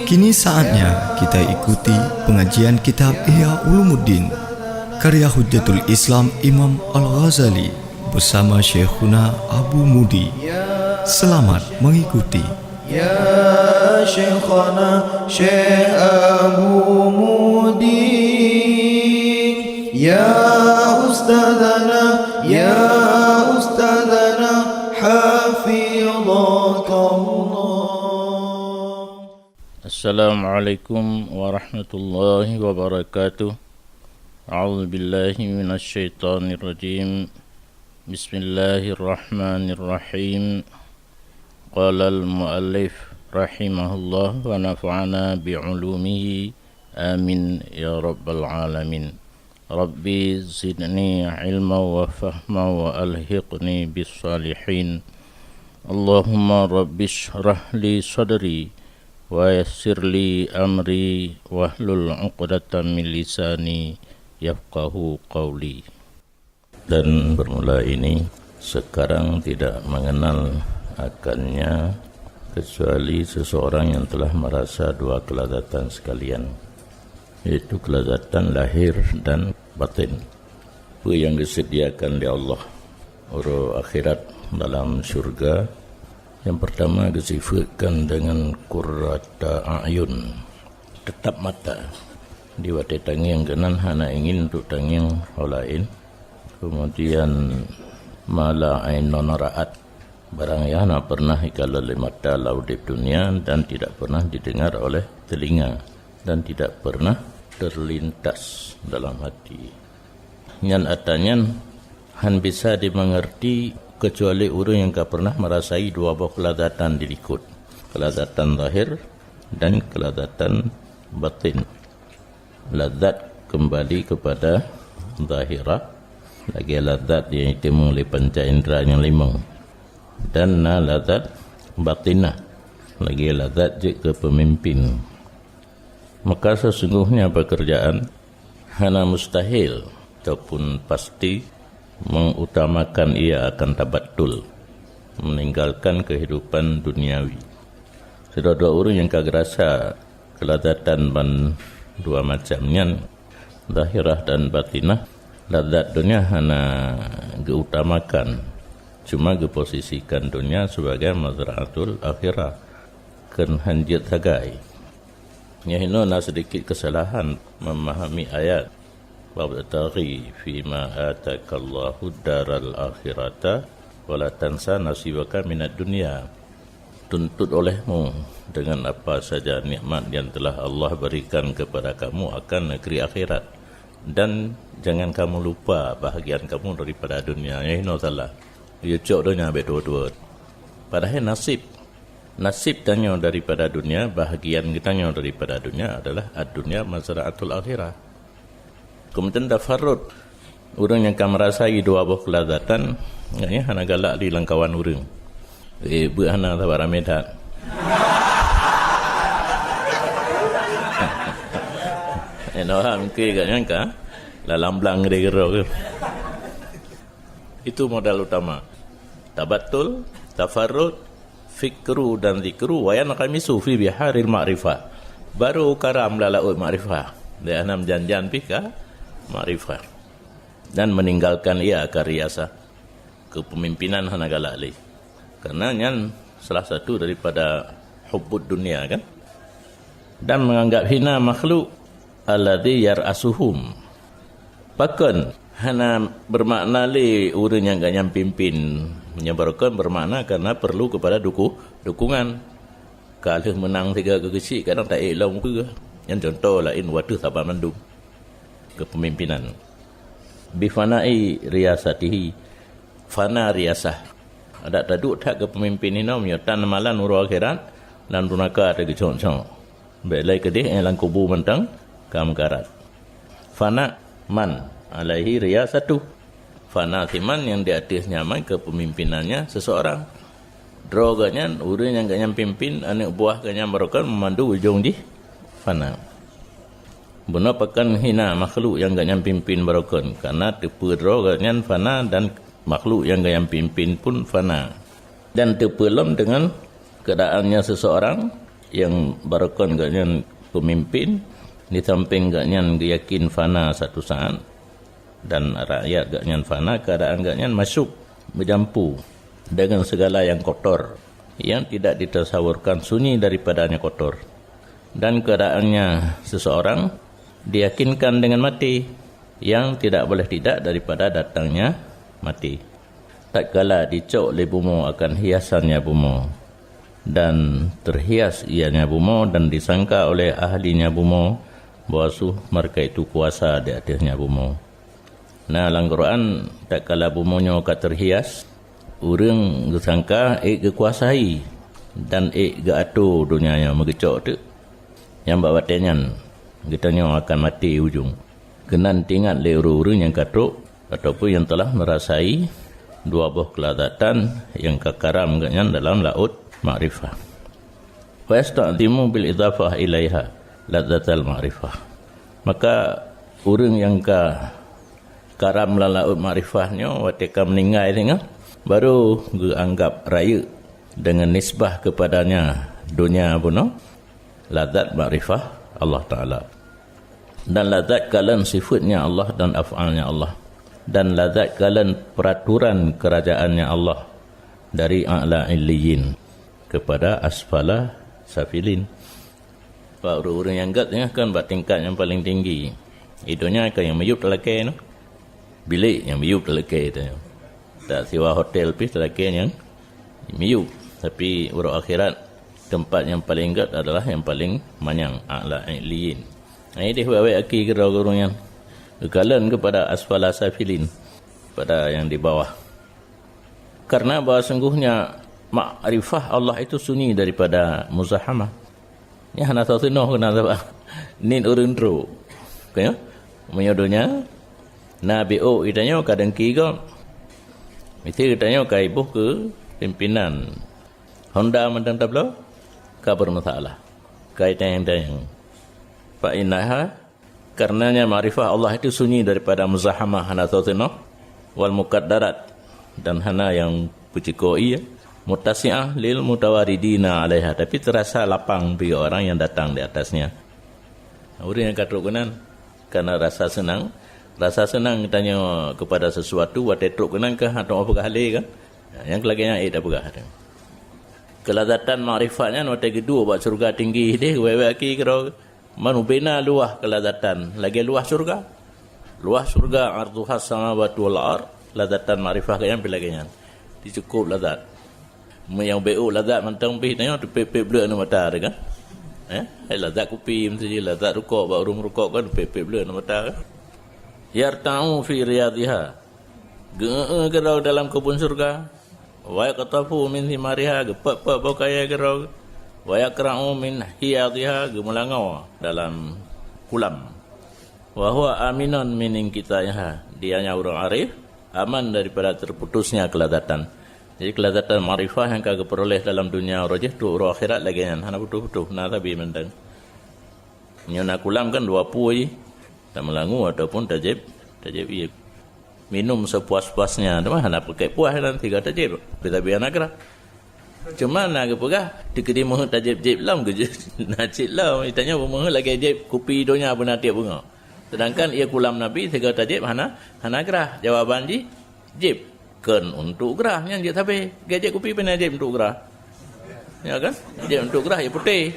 Kini saatnya kita ikuti pengajian kitab Ihya Ulumuddin karya Hujjatul Islam Imam Al-Ghazali bersama Syekhuna Abu Mudi. Selamat mengikuti. Ya Syekhana Syekh Abu Mudi, Ya Ustadzana, Ya Ustadzana, Hafidhakallah. Assalamualaikum warahmatullahi wabarakatuh. A'udzu billahi minasy syaithanir rajim. Bismillahirrahmanirrahim. Qala al-muallif rahimahullah wa nafa'ana bi'ulumihi amin ya rabbal alamin. Rabbi zidni ilma wa fahma wa alhiqni bis salihin. Allahumma rabbi shrah li sadri wa yassir li amri wahlul 'uqdatam min lisani yafqahu qawli. Dan bermula ini sekarang tidak mengenal akannya kecuali seseorang yang telah merasa dua kelazatan sekalian, yaitu kelazatan lahir dan batin. Apa yang disediakan oleh Allah urus akhirat dalam syurga. Yang pertama disifatkan dengan qurrata a'yun, tetap mata. Di wate tangi yang kanan hana ingin untuk tangi yang lain. Kemudian mala ainun ra'at, barang yang hana pernah ikala oleh mata laudip dunia dan tidak pernah didengar oleh telinga dan tidak pernah terlintas dalam hati. Nyan atanyan han bisa dimengerti kecuali orang yang tak pernah merasai dua buah kelazatan diikut, kelazatan zahir dan kelazatan batin. Lazat kembali kepada zahirah, lagi lazat yang ditemui oleh panca indera yang lima, dan lazat batinah, lagi lazat ke pemimpin. Maka sesungguhnya pekerjaan hana mustahil ataupun pasti mengutamakan ia akan tabattul, meninggalkan kehidupan duniawi. Sudah dua orang yang kagak rasa kelazatan ban dua macamnya, zahirah dan batinah. Lazat dunia hana diutamakan, cuma diposisikan dunia sebagai mazra'atul akhirah, ken hanjit sagai. Nyahino na sedikit kesalahan memahami ayat wabtaghi fima atakallahu daral akhirata wala tansa nasibaka minad dunya. Tuntut olehmu dengan apa saja nikmat yang telah Allah berikan kepada kamu akan negeri akhirat, dan jangan kamu lupa bahagian kamu daripada dunia. Ya ino salah. Ya cok dunia be dua-dua. Padahal nasib tanya daripada dunia, bahagian kitanya daripada dunia adalah ad-dunya mazra'atul akhirah. Kemudian tafarrud, orang yang akan merasai dua buah kelazatan, ya hana galak di langkawan orang. Buat hana sabar amedat. Orang mungkin katnya kan, lalam belang dia gerak ke. Itu modal utama. Tabattul, tafarrud, fikru dan zikru, wayan kami sufi biharil ma'rifah. Baru karam lalaut ma'rifah. Dia anam janjan pika ma'rifah, dan meninggalkan ia akar riasa kepemimpinan hana galak. Karena yang salah satu daripada hubbud dunia kan, dan menganggap hina makhluk alladhi yar'asuhum. Bahkan hana bermakna le orang yang gak pimpin, menyebarkan bermakna karena perlu kepada dukungan. Kalau menang 3 kecil kadang tak elok muka. Yang contoh lain waktu sahabat mandum kepemimpinan. Bifanai riyasatihi, fana riyasah. Ada taduk tak kepemimpinan ini tan malan uru akhirat dan runaka ada gecong-cong. Belai kedih yang lang kubu mentang kam karat. Fana man alaihi riyasatu. Fana timan yang di atasnya man kepemimpinannya seseorang. Droganya orang yang gak pimpin, anak buah gak merokan memandu ujung di fana. Benar pakan hina makhluk yang gak pimpin barokon, karena tepu droganya fana dan makhluk yang gak pimpin pun fana. Dan terpelum dengan keadaannya seseorang yang barakon gaknya pemimpin, di samping gaknya yakin fana satu saat, dan rakyat gaknya fana, keadaan gaknya masuk berjampu dengan segala yang kotor, yang tidak ditasawurkan sunyi daripadanya kotor. Dan keadaannya seseorang diyakinkan dengan mati, yang tidak boleh tidak daripada datangnya mati. Tak kala dicok oleh bumo akan hiasannya bumo, dan terhias ianya bumo, dan disangka oleh ahlinya bumo bahwa mereka itu kuasa di atasnya bumo. Nah, dalam Quran tak kala bumonyo ka terhias, urang disangka kekuasai dan atur dunianya megecok tu. Yang bawa tenyan kita akan mati ujung. Kenan tingat le urang yang katuk ataupun yang telah merasai dua buah keladatan yang kekaram ganyan dalam laut ma'rifah. Wa yasta'dimu bil idafah ilaiha ladzatal ma'rifah. Maka urang yang karam dalam laut ma'rifahnya watika meninggal tengah baru dianggap raya dengan nisbah kepadanya dunia puno ladzat ma'rifah Allah Ta'ala. Dan ladzat kalan sifatnya Allah dan af'alnya Allah. Dan ladzat kalan peraturan kerajaannya Allah dari a'la illiyin kepada asfala safilin. Pak orang yang gatnya kan buat tingkat yang paling tinggi. Itunya kan yang meyup telakai no. Bilik yang meyup telakai itu. Tak sewa hotel pun telakai yang meyup. Tapi urut akhirat tempat yang paling gat adalah yang paling manyang a'la illiyin. Ini dia buat aki gerau-gerau yang kekalan kepada asfala safilin, pada yang di bawah. Karena bahawa sungguhnya ma'rifah Allah itu sunyi daripada muzahamah. Ini hana tahu sinoh kena apa. Nin urun tru. Kaya menyodonya Nabi O itanya kadang kiga. Mesti itanya kai ibu ke pimpinan Honda mandang tablo kabar masalah. Kaitan yang Pak Inaha karenanya ma'rifah Allah itu sunyi daripada muzahamah hana tawtino wal mukaddarat, dan hana yang pucikoi mutasi'ah lil mutawaridina alaiha, tapi terasa lapang bagi orang yang datang di atasnya. Orang yang kata kenan karena rasa senang tanya kepada sesuatu wat etruk kenan ke atau apa hale kan yang kelaganya ada apa. Kelazatan ma'rifatnya nota kedua buat surga tinggi dia wewe aki kira manu bina luah kelazatan lagi luah surga arduhas samawati wal ard, lazatan ma'rifah kayang pilaganya dicukup lazat yang BO lazat mantang pi tanya tu pep bleu na mata kan lazat kopi mesti lazat rukuk ba urung rukuk kan pep bleu na mata kan yarta'u fi riyadhiha gerau dalam kebun surga wa yaqtafu min thimariha gepap bau kaya gerau wa yakra'u min hiyadhiha gemelangau dalam kulam wa huwa aminun min inqitaiha, dianya orang arif aman daripada terputusnya kelazatan. Jadi kelazatan ma'rifah yang kagak peroleh dalam dunia rojih tu uru akhirat lagi kan hana butuh na tabi mendang nyona kulam kan dua pui tak melangu ataupun tajib iya minum sepuas-puasnya tu hana pakai puas nanti kata tajib kita biar nagra cuma nak pegah dikedi moh tajib lam ke najib lam ditanya moh lagi tajib kopi donya benar tiap bunga, sedangkan ia kulam nabi tiga tajib hana gerah jawaban jib kan untuk gerah yang dia tapi gajek kopi pun jib untuk gerah ya kan jib untuk gerah ya putih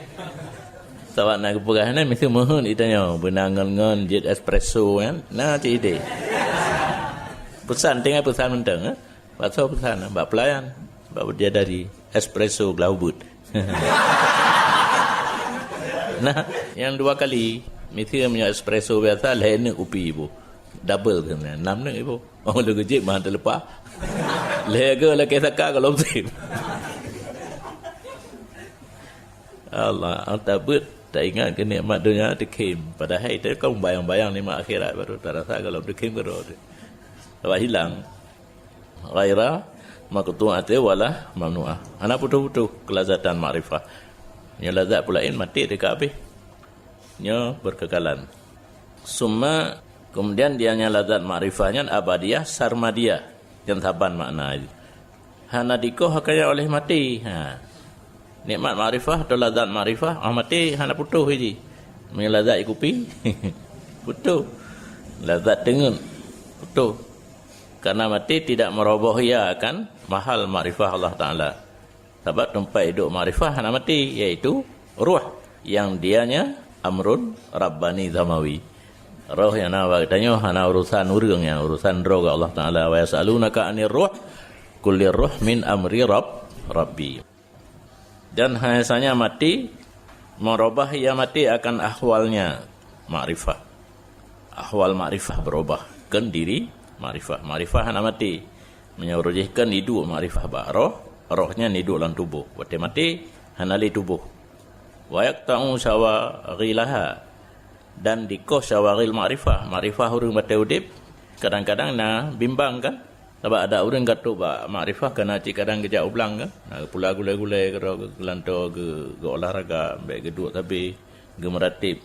tawak nak pegah ni mesti moh ditanya benangan jet espresso kan nah cik ide pesan tinggal pesan mentang pasal pesan mbak pelayan mbak dia dari espresso glaubut. Nah, yang dua kali mesti punya espresso biasa lain kopi ibu. Double kan. 6 ni ibu. Oh lu gejek mah terlepas. Lega lagi sakak kalau mesti. Allah, tak ingat ke nikmat dunia dikim. Padahal itu kau bayang-bayang nikmat akhirat baru tak rasa kalau dikim baru. Awak hilang. Ghaira maqtu'ati wala mamnu'ah. Ana putuh-putuh kelazatan ma'rifah. Nya lazat pulain mati dekat habis. Nya berkekalan. Summa kemudian dianya lazat ma'rifahnya abadiyah sarmadiyah. Yang saban makna itu. Hana dikoh hakaya oleh mati. nikmat makrifah atau lazat makrifah, mati hana putuh je. Punya lazat kuping putuh, lazat tengun putuh. Karena mati tidak merubah ia akan mahal makrifah Allah Ta'ala. Sebab tempat hidup makrifah hana mati, iaitu ruh yang dianya amrun rabbani zamawi. Roh yang nak tanya hana urusan urang, yang urusan roh Allah Ta'ala. Wa yasalunaka anir ruh kullir ruh min amri rabbi. Dan hanya mati merubah ia mati akan ahwalnya makrifah. Ahwal makrifah berubah kan diri makrifah. Makrifah hana mati menyurujihkan hidup makrifah ba rohnya hidup dalam tubuh. Waktu mati hana li tubuh. Wa yaqta'u syawaghilaha, dan dikoh syawagil makrifah. Makrifah urang batai udip kadang-kadang na bimbang kan. Sebab ada orang kata ba makrifah kena cik kadang kejap ulang kan. Pula gulai-gulai ke lantar ke olahraga baik geduk tapi ke meratib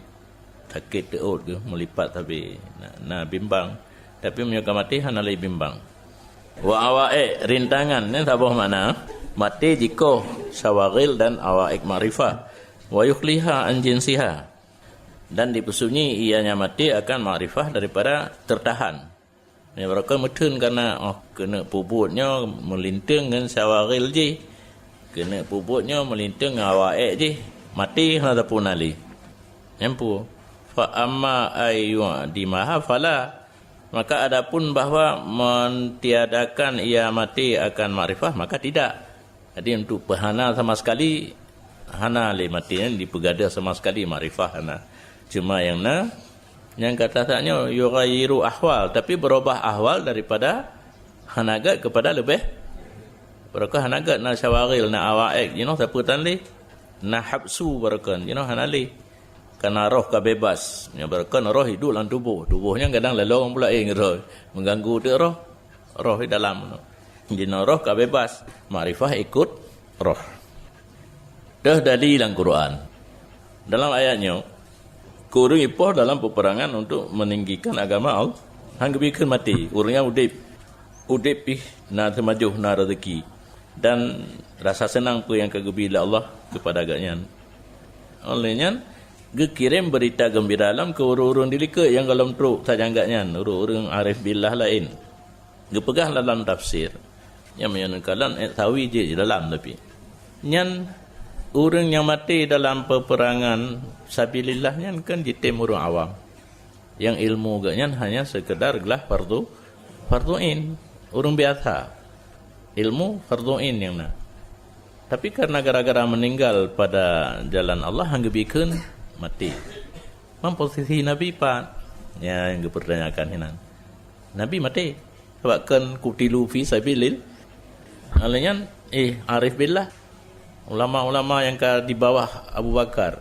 sakit teut ke melipat tapi na bimbang. Tapi menyuka mati hana lagi bimbang. Wa awaik rintangan ni tak apa makna mati jika syawagil dan awaik makrifah. Wa yukhliha an jinsiha, dan dipesunyi ianya mati akan makrifah daripada tertahan. Yang mereka metun karena kena puputnya melinting dengan syawagil je, kena puputnya melinting dengan awaik je, mati hana pun ali. Nampu fa amma ayu dimaha fala, maka adapun bahawa mentiadakan ia mati akan makrifah maka tidak. Jadi untuk perhana sama sekali hana le mati ni dipegada sama sekali makrifah hana. Cuma yang kata-katanya yughayyiru ahwal, tapi berubah ahwal daripada hanagat kepada lebih. Berkah hanagat na syawagil na awaik, siapa tanli na habsu barakan, hanali. Karena roh ka bebas, berkah roh hidup dalam tubuh. Tubuhnya kadang lelong pula roh mengganggu tu roh di dalam. Jadi roh ka bebas, makrifah ikut roh. Dah dalil dalam Quran. Dalam ayatnya kurang ipoh dalam peperangan untuk meninggikan agama Allah. Hang bikin mati, orangnya udip na termajuh na rezeki, dan rasa senang pun yang kegembira Allah kepada agaknya. Olehnya gekirim berita gembira alam ke orang-orang dilika yang dalam truk sajanggaknya, orang-orang arif billah lain. Gepegah dalam tafsir yang menyatakan tawi je dalam tapi nyan orang yang mati dalam peperangan sabilillah nyan kan jitim orang awam yang ilmu gaknya hanya sekedar gelah farduin, orang biasa ilmu farduin yang tapi karena gara-gara meninggal pada jalan Allah hanggebikeun mati. Posisi Nabi Pak yang dipertanyakan hinan. Nabi mati sebabkan kutilu fi sabilil. Alanya arif billah, ulama-ulama yang di bawah Abu Bakar.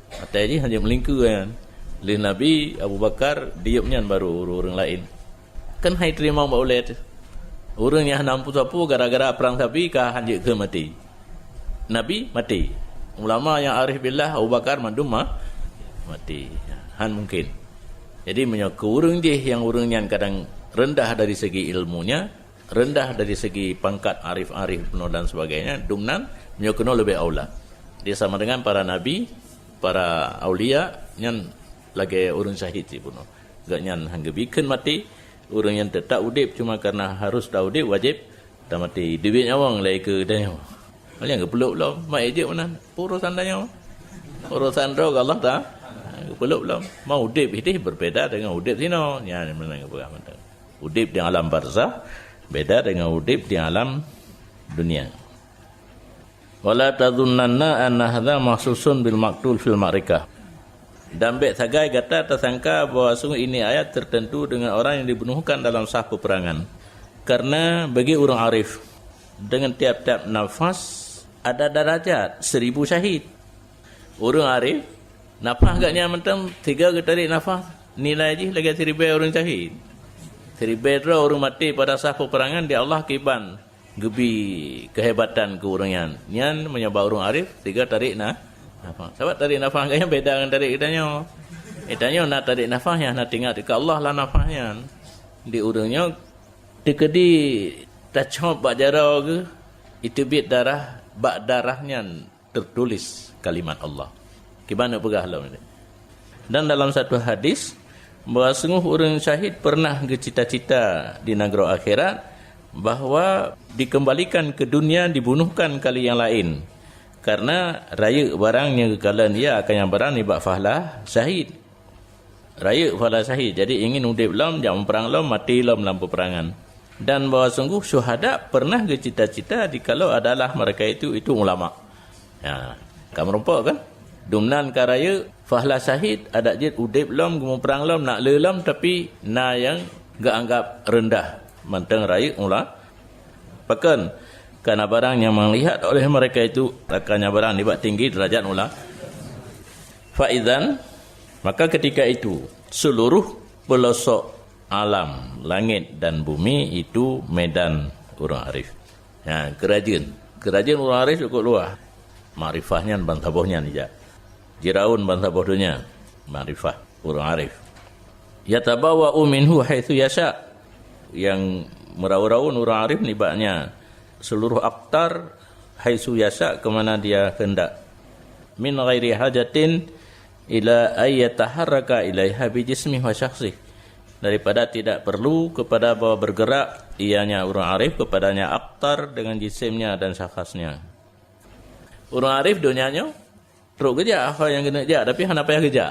Atau hanya melingku kan. Li Nabi Abu Bakar diamnya baru orang lain. Kan hai terima boleh. Orang yang nampu sapu gara-gara perang sapi kah hanya ke mati. Nabi mati. Ulama yang arif billah Abu Bakar mandum mati. Han mungkin. Jadi menyokong orang dia yang orang yang kadang rendah dari segi ilmunya, rendah dari segi pangkat arif-arif dan sebagainya, dumnan menyokong lebih aula. Dia sama dengan para nabi, para aulia yang lagi orang syahid sih pun. Gaknya hanggebikan mati, orang yang tetap udip cuma karena harus dah udip wajib dah mati. Duit nyawang lagi ke danya. Kalian ke peluk belum? Mai je mana? Urusan danya. Urusan roh Allah tak? Ke peluk belum? Mau udip ini berbeda dengan udip sino. Ya mana ke pegang mana? Udip di alam barzah beda dengan udip di alam dunia. Wala tadhunnanna anna hadza mahsusun bil maqtul fil ma'rikah. Dan baik sagai kata tersangka bahawa sungguh ini ayat tertentu dengan orang yang dibunuhkan dalam sah peperangan. Karena bagi orang arif dengan tiap-tiap nafas ada darajat 1000 syahid. Orang arif nafas agaknya macam 3 ke tarik nafas nilai je lagi 1000 orang syahid. 1000 orang mati pada sah peperangan di Allah kiban gebi kehebatan ke orangnya. Nian menyebab orang arif 3 tarik nafas. Sebab tarik nafas agaknya beda dengan tarik kitanya. Kitanya nak tarik nafasnya nak tinggal dekat Allah lah nafasnya. Di orangnya dekedi tak cop bak jarau ke itu bit darah bak darahnya tertulis kalimat Allah. Gimana pegah lah ini. Dan dalam satu hadis bahawa sungguh orang syahid pernah bercita-cita di negara akhirat bahawa dikembalikan ke dunia, dibunuhkan kali yang lain. Karena raya barangnya kekalan ia akan yang barang ni bak fahlah syahid. Raya fahlah syahid. Jadi ingin udip lam, jangan perang lam, mati lam dalam peperangan. Dan bahawa sungguh syuhada pernah bercita-cita dikalau adalah mereka itu ulama. Ya, kamu rompak kan? Dumnan karaya fahlah syahid ada je udip lam, gemu perang lam, nak lelam tapi na yang gak anggap rendah. Mantang raya ulama. Pakan karena barang yang melihat oleh mereka itu akannya barang dibuat tinggi derajat mula. Faizan, maka ketika itu seluruh pelosok alam, langit dan bumi itu medan orang arif. Ya, kerajaan orang arif cukup luas. Makrifahnya bantabohnya ni je. Jiraun bantabohnya makrifah orang arif. Yatabawa'u minhu haitsu yasha. Yang merau-raun orang arif ni baknya seluruh aktar haitsu yasha ke mana dia hendak. Min ghairi hajatin ila ayyataharraka ilaiha bi jismihi wa syakhsihi. Daripada tidak perlu kepada bahawa bergerak ianya orang arif kepadanya aktar dengan jisimnya dan syakhsnya. Orang arif dunianya teruk kerja apa yang kena kerja tapi hana payah kerja.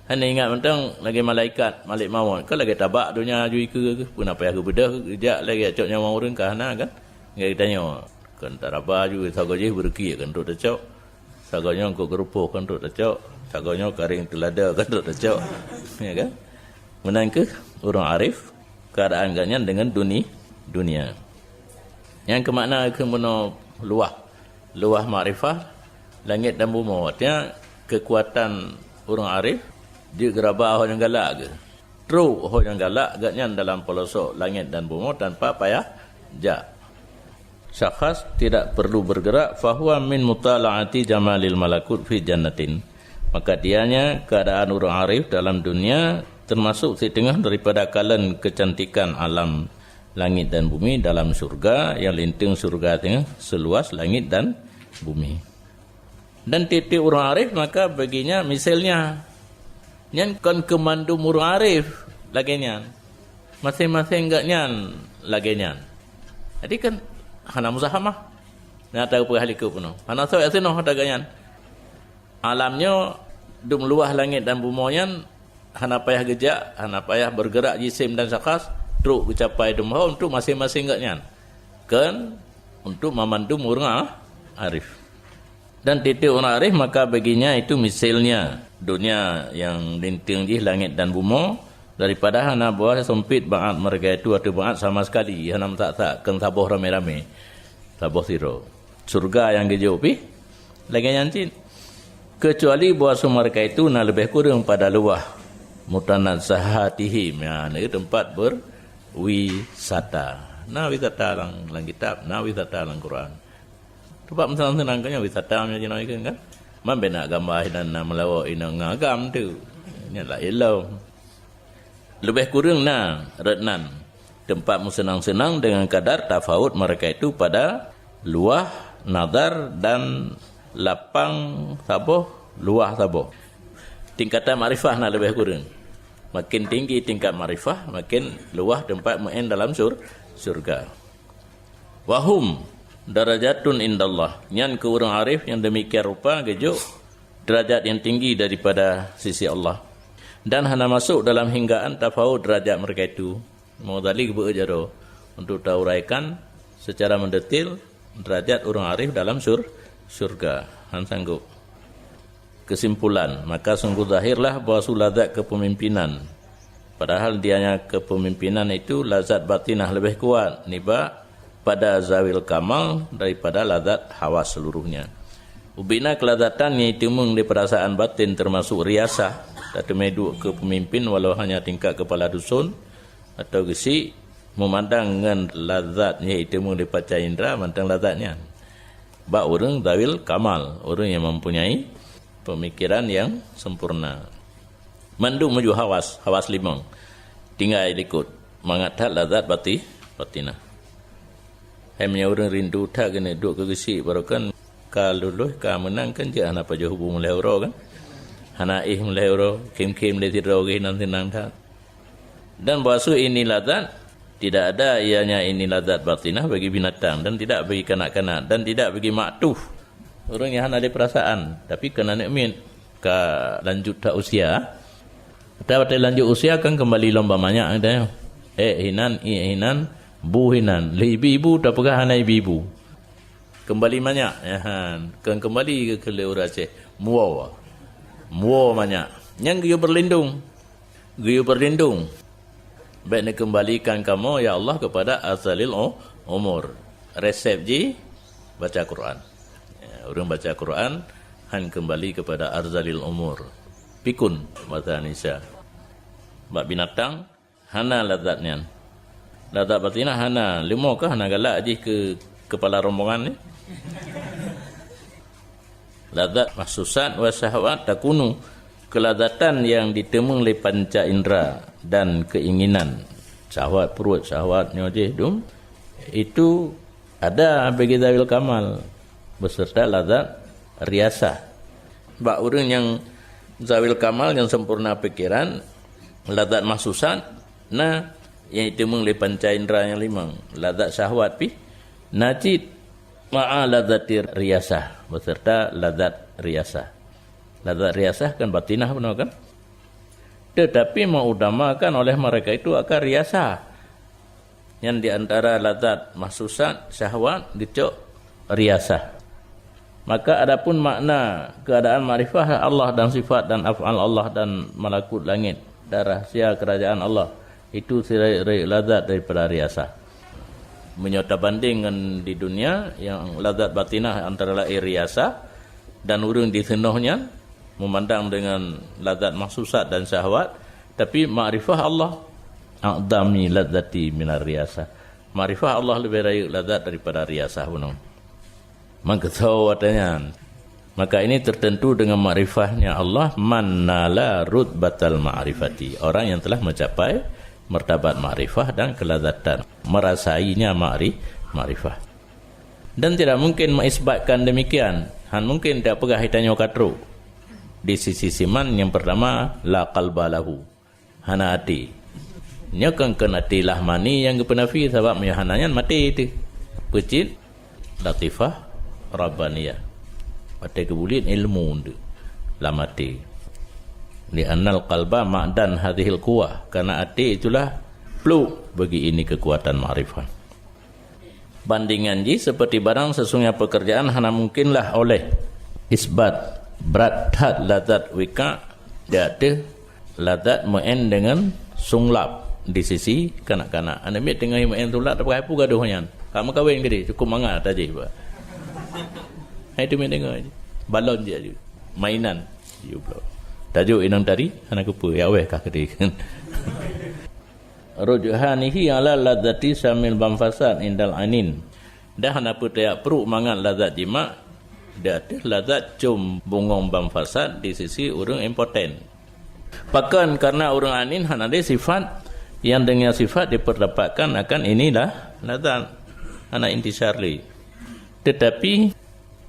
Hana ingat mentang lagi malaikat malik maut ke lagi tabak dunia jui ke pun apa payah bedah kerja lagi acok nyawa orang ke hana kan. Ngai tanya kan taraba ju sagoje berki kan tu tacok. Sagonya ko gerupo kan tu tacok. Sagonya karing telada kan tu tacok. Ya kan? Menangkah orang arif keadaan ganyan dengan dunia. Yang kemakna kemono luah makrifah langit dan bumi. Artinya kekuatan orang arif dia gerabah orang yang galak ke. Teruk orang yang galak ganyan dalam pelosok langit dan bumi tanpa payah jak. Syakhs tidak perlu bergerak fahuwa min mutala'ati jamalil malakut fi jannatin. Maka dianya keadaan orang arif dalam dunia termasuk setengah daripada kalan kecantikan alam langit dan bumi dalam surga yang linting surga tengah seluas langit dan bumi. Dan titik orang arif maka baginya misalnya nyan kan kemandum orang arif lagenya masing-masing gak nyan lagenya. Jadi kan hana muzahamah nak tahu perhali ke pun hana tahu asino daganyan alamnya dum luah langit dan bumi nyan hana payah gejak, hana payah bergerak jisim dan syakhs, teruk mencapai dumha untuk masing-masing gaknya. Kan untuk memandum orang arif. Dan titik orang arif maka baginya itu misalnya dunia yang linting di langit dan bumi daripada hana buah sempit banget mereka itu atau banget sama sekali hana tak kan taboh rame-rame. Taboh siro. Surga yang gejopi lagi nyancin. Kecuali buah mereka itu na lebih kurang pada luah mutanazzahatihim ya ini tempat berwisata. Nah wisata lang kitab, nah wisata lang Quran. Tempat senang-senang kan wisata nya jenoi kan. Man benak gambar dan melawa ina ngagam tu. Nya lah elau. Lebih kurang na retnan tempat senang-senang dengan kadar tafawut mereka itu pada luah nazar dan lapang saboh luah saboh. Tingkatan makrifah nak lebih kurang. Makin tinggi tingkat makrifah, makin luah tempat main dalam surga. Wahum darajatun indallah. Yang ke orang arif yang demikian rupa gejuk derajat yang tinggi daripada sisi Allah. Dan hana masuk dalam hinggaan tafawud derajat mereka itu. Mengudali berjaro untuk tauraikan secara mendetil derajat orang arif dalam surga. Han sanggup. Kesimpulan, maka sungguh zahirlah bahawa lazat kepemimpinan. Padahal dianya kepemimpinan itu lazat batinah lebih kuat niba pada zawil kamal daripada lazat hawas seluruhnya. Ubina kelazatan yang timung di perasaan batin termasuk riasah, tak temeduk ke pemimpin walau hanya tingkat kepala dusun atau gesi memandang dengan lazatnya timung di panca indera mantang lazatnya. Ba orang zawil kamal, orang yang mempunyai pemikiran yang sempurna. Mandum menuju hawas limang. Tinggal ikut mengatat lazat batinah. Hanya orang rindu tak kena duduk ke gesi baru kan ka luluh ka menang kan je hana pa je hubung lehoro kan. Hana lehoro kim le tirogi nan tinang dah. Dan bahasa ini lazat tidak ada ianya ini lazat batinah bagi binatang dan tidak bagi kanak-kanak dan tidak bagi maktuf. Orang yang hana ada perasaan tapi kena nikmat ka lanjut tak usia. Kita lanjut usia kan kembali lomba banyak ada. Hinan, bu hinan. Ibu tak pegah hana ibu. Kembali banyak ya han. Kan kembali ke leura Aceh. Muo banyak. Yang giu berlindung. Baik nak kembalikan kamu ya Allah kepada azalil umur. Resep je baca Quran. Ya, orang baca Quran han kembali kepada arzalil umur. Pikun bahasa Indonesia. Bak binatang hana lazatnya. Lazat batinah hana. Lima kah hana galak je ke kepala rombongan ni. Lazat mahsusat wa syahwat takunu. Kelazatan yang ditemung oleh panca indera dan keinginan syahwat perut, syahwat nyojeh dum itu ada bagi zawil kamal beserta lazat riasah. Bak orang yang zawil kamal yang sempurna pikiran lazat mahsusat nah yang ditemung oleh panca indera yang lima lazat syahwat pi najid ma'a lazati riasah beserta lazat riasah. Lazat riasah kan batinah benar kan? Tetapi mengutamakan oleh mereka itu akan riasah. Yang di antara lazat mahsusat syahwat dicok riasah. Maka adapun makna keadaan makrifah Allah dan sifat dan af'al Allah dan malakut langit dan rahsia kerajaan Allah itu lazat daripada riasah. Menyota bandingkan di dunia yang lazat batinah antara lain riasah dan urang di senuhnya memandang dengan lazat mahsusat dan syahwat, tapi makrifah Allah a'dami ladzati minar riasah. Makrifah Allah lebih raya lazat daripada riasah benar. Maka tahu katanya. Maka ini tertentu dengan makrifahnya Allah man nala rutbatal ma'rifati. Orang yang telah mencapai martabat makrifah dan kelazatan, merasainya makrifah. Dan tidak mungkin mengisbatkan demikian. Han mungkin tak pegah hitanyo katru. Di sisi siman yang pertama la qalba lahu hana hati nya kan hati lah mani yang kepenafi sebab hananya mati itu pecit latifah rabbaniyah mati kebulit ilmu tu lah mati li annal qalba ma'dan hadhil quwah karena hati itulah plug bagi ini kekuatan makrifah. Bandingan ji seperti barang sesungguhnya pekerjaan hana mungkinlah oleh isbat berat had lazat wika dia ada lazat main dengan sunglap di sisi kanak-kanak. Anda ambil tengah main sunglap tak pakai apa gaduhnya. Kamu kahwin ke dia cukup mangat aja ba. Hai tu main tengah aja. Balon je mainan. You pula. Tajuk inang tadi anak kupu ya weh kah ke dia. Rujuhanihi ala ladzati samil bamfasad indal anin. Dah nak putih perut mangat lazat jima dia ada lazat cum bungong bamfasad di sisi orang impoten. Bahkan karena orang anin han ada sifat yang dengan sifat diperdapatkan akan inilah lazat anak intisarli. Tetapi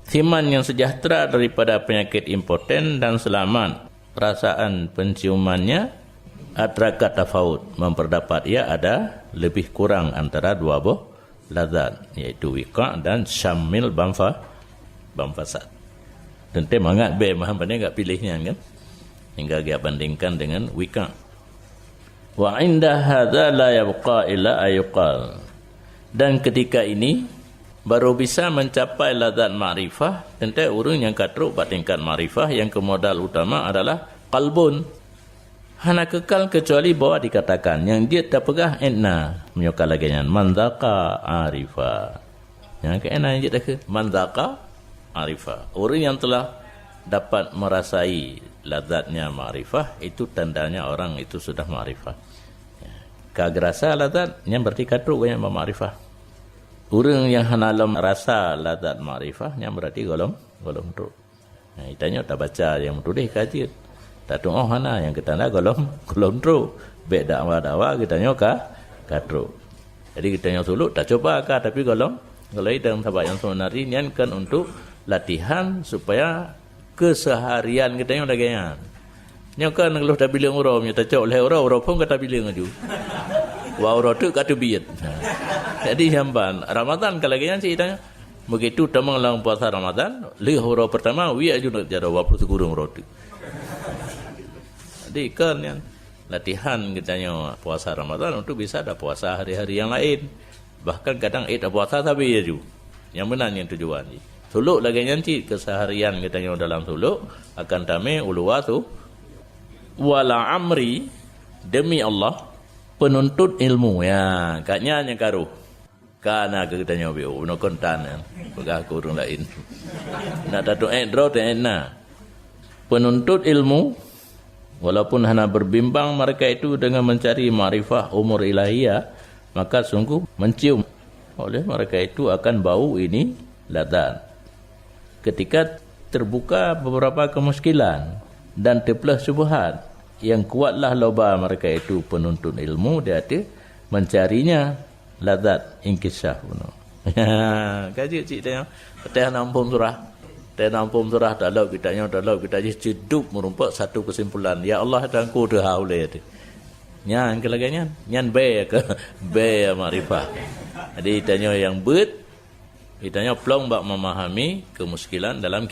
siman yang sejahtera daripada penyakit impoten dan selamat perasaan penciumannya adrakat tafaut memperdapat ia ada lebih kurang antara dua buah lazat iaitu wika dan syamil bamfasad. Tentu mangat be maham pandai enggak pilihnya kan hingga dia bandingkan dengan wika. Wa inda hadza la yabqa illa ayqal. Dan ketika ini baru bisa mencapai lazat makrifah. Tentu orang yang katruk pada tingkat makrifah yang kemodal utama adalah qalbun. Hana kekal kecuali bahwa dikatakan yang dia tak pegah enna menyokal lagi yang manzaka arifah. Yang ke enna yang dia tak ke manzaka arifah. Orang yang telah dapat merasai lazatnya makrifah itu tandanya orang itu sudah makrifah. Kagerasa lazat yang berarti katruk yang makrifah. Orang yang hanalam rasa lazat makrifah yang berarti golong truk. Nah, itanya tak baca yang tulis kaji. Tak tunggu hana yang kita nak golong truk. Bek dakwa kita nyoka katruk. Jadi kita yang suluk tak coba ka tapi golong. Kalau dalam sahabat yang sebenarnya kan untuk latihan supaya keseharian kita yang dagangnya. Nya kan kalau dah bilang orang nya tak oleh orang pun kata bilang aju. Wa orang tu kata biat. Jadi jamban Ramadan kalau gaya sih tanya begitu tamang lang puasa Ramadan, li orang pertama wi aju nak jara 20 kurung roti. Jadi kan yang latihan katanya puasa Ramadan untuk bisa ada puasa hari-hari yang lain. Bahkan kadang ada puasa tapi aju. Yang benar yang tujuan ni. Suluk lagi nanti keseharian katanya dalam suluk akan tame ulua tu wala amri demi Allah penuntut ilmu ya katnya yang karuh kana katanya bio no kontan pegah kurung lain nak datu dro na penuntut ilmu walaupun hanya berbimbang mereka itu dengan mencari ma'rifah umur ilahiyah maka sungguh mencium oleh mereka itu akan bau ini ladzat ketika terbuka beberapa kemuskilan dan terbelah syubhat yang kuatlah loba mereka itu penuntut ilmu dia ada mencarinya ladzat inkisaf kaji cik tanya teh nampum surah dalau kita hidup merumpak satu kesimpulan ya Allah dan ku dah haule tu nyan kelaganya nyan be ma'rifah jadi tanya yang ditanya plong bak memahami kemuskilan dalam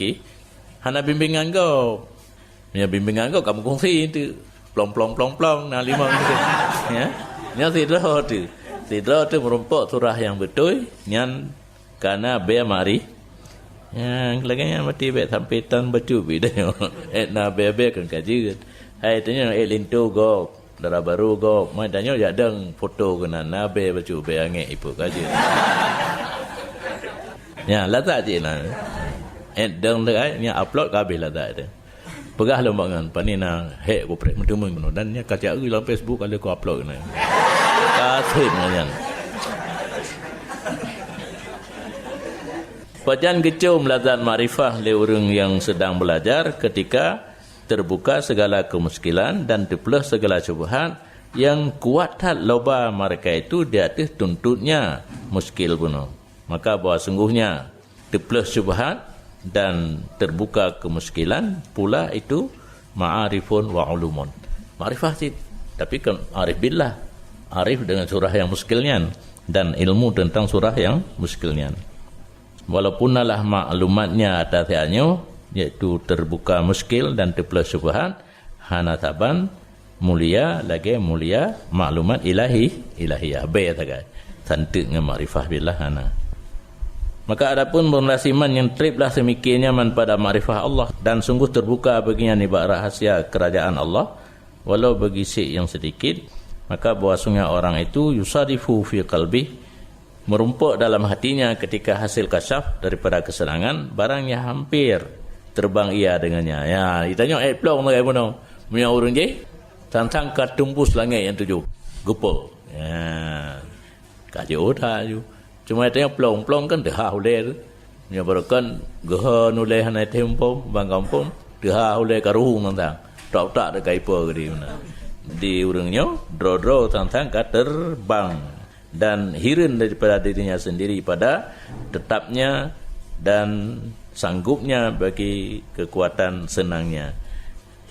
hana bimbingan kau. Ya bimbingan kau kamu kongsi itu plong nah 5 minit. Ya. Nya tidro tu merumpak surah yang betul nyan kana be mari. Ya kelaganya mati be sampai tan baju bidanya. Na be kan kaji. Hai tanya lintu go dara baru go mai tanya ya dang foto kena na be baju be ange ipu kaji. Ya, ladzat je lah. Dang dekat ni upload kabeh ladzat dia. Pegah lembangan panina hek goprek mentemung kono dan nya kaca dalam Facebook kalau ko upload ni. Kasih ngan. Pajan kecum ladzat ma'rifah le orang yang sedang belajar ketika terbuka segala kemuskilan dan terbelah segala syubhat yang kuat tak loba mereka itu di atas tuntutnya muskil puno. Maka bahawa sungguhnya terbelah syubhat dan terbuka kemuskilan pula itu ma'arifun wa ulumun. Ma'rifah sih, tapi kan arif billah, arif dengan surah yang muskilnya dan ilmu tentang surah yang muskilnya. Walaupun lah maklumatnya atasnya yaitu terbuka muskil dan terbelah syubhat, hana taban mulia lagi mulia maklumat ilahiyah baik tak santik dengan ma'rifah billah hana. Maka adapun berlasiman yang triplah semikiannya man pada ma'rifah Allah dan sungguh terbuka baginya nibak rahasia kerajaan Allah walau bagi sik yang sedikit maka bahwasanya orang itu yusadifu fi qalbi merumpuk dalam hatinya ketika hasil kasyaf daripada kesenangan barang yang hampir terbang ia dengannya. Ya, ditanya plong tak apa punya orang je tantang kat tumbus langit yang 7 gepul. Ya. Kaji oda ju. Cuma tanya plong kan dah oleh tu. Nya barakan geha nuleh hanai tempom bang kampung dah oleh karuhung tantang. Tak dekai apa ke mana. Di urangnya dro tantang kat terbang dan hirin daripada dirinya sendiri pada tetapnya dan sanggupnya bagi kekuatan senangnya.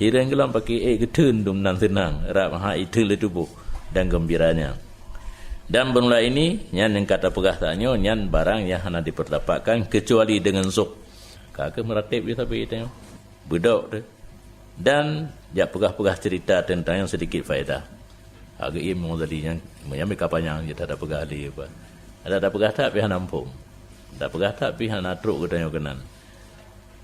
Hirin gelam pakai getun dum nan senang rap ha itu le tubuh dan gembiranya. Dan bermula ini yang kata pegah tanya yang barang yang hanya diperdapatkan kecuali dengan zuk. Kakak meratib dia tapi tengok budak tu. Dan dia pegah-pegah cerita tentang yang sedikit faedah. Agak ilmu tadi yang mereka panjang dia tak ada pegah dia apa. Ada pegah tak pihak nampung. Ada pegah tak pihak natruk katanya kenan.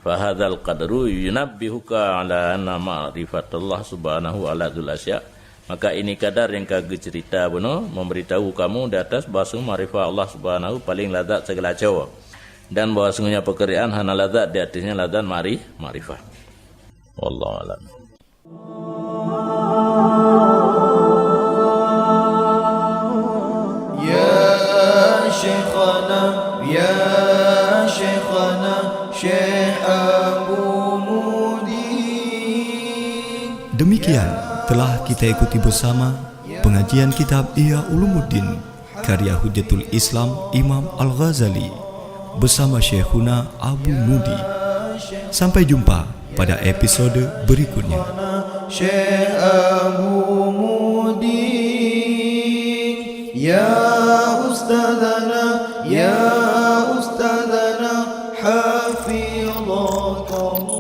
Fa hadzal qadru yunabbihuka ala anna ma'rifatullah subhanahu ala dzul asya. Maka ini kadar yang kagak cerita benar memberitahu kamu di atas bahasa ma'rifah Allah Subhanahu paling lazat segala jawa dan bahwasanya pekerjaan hana lazat di atasnya lazat ma'rifah. Wallahu a'lam. Ya Syekhana ya Syekhana Syekh Abu Mudi. Demikian telah kita ikuti bersama pengajian kitab Ihya Ulumuddin karya Hujjatul Islam Imam Al-Ghazali. bersama Syekhuna Abu Mudi. Sampai jumpa pada episode berikutnya. Syekh Abu Mudi, ya Ustadzana, ya Ustadzana, hafizallah.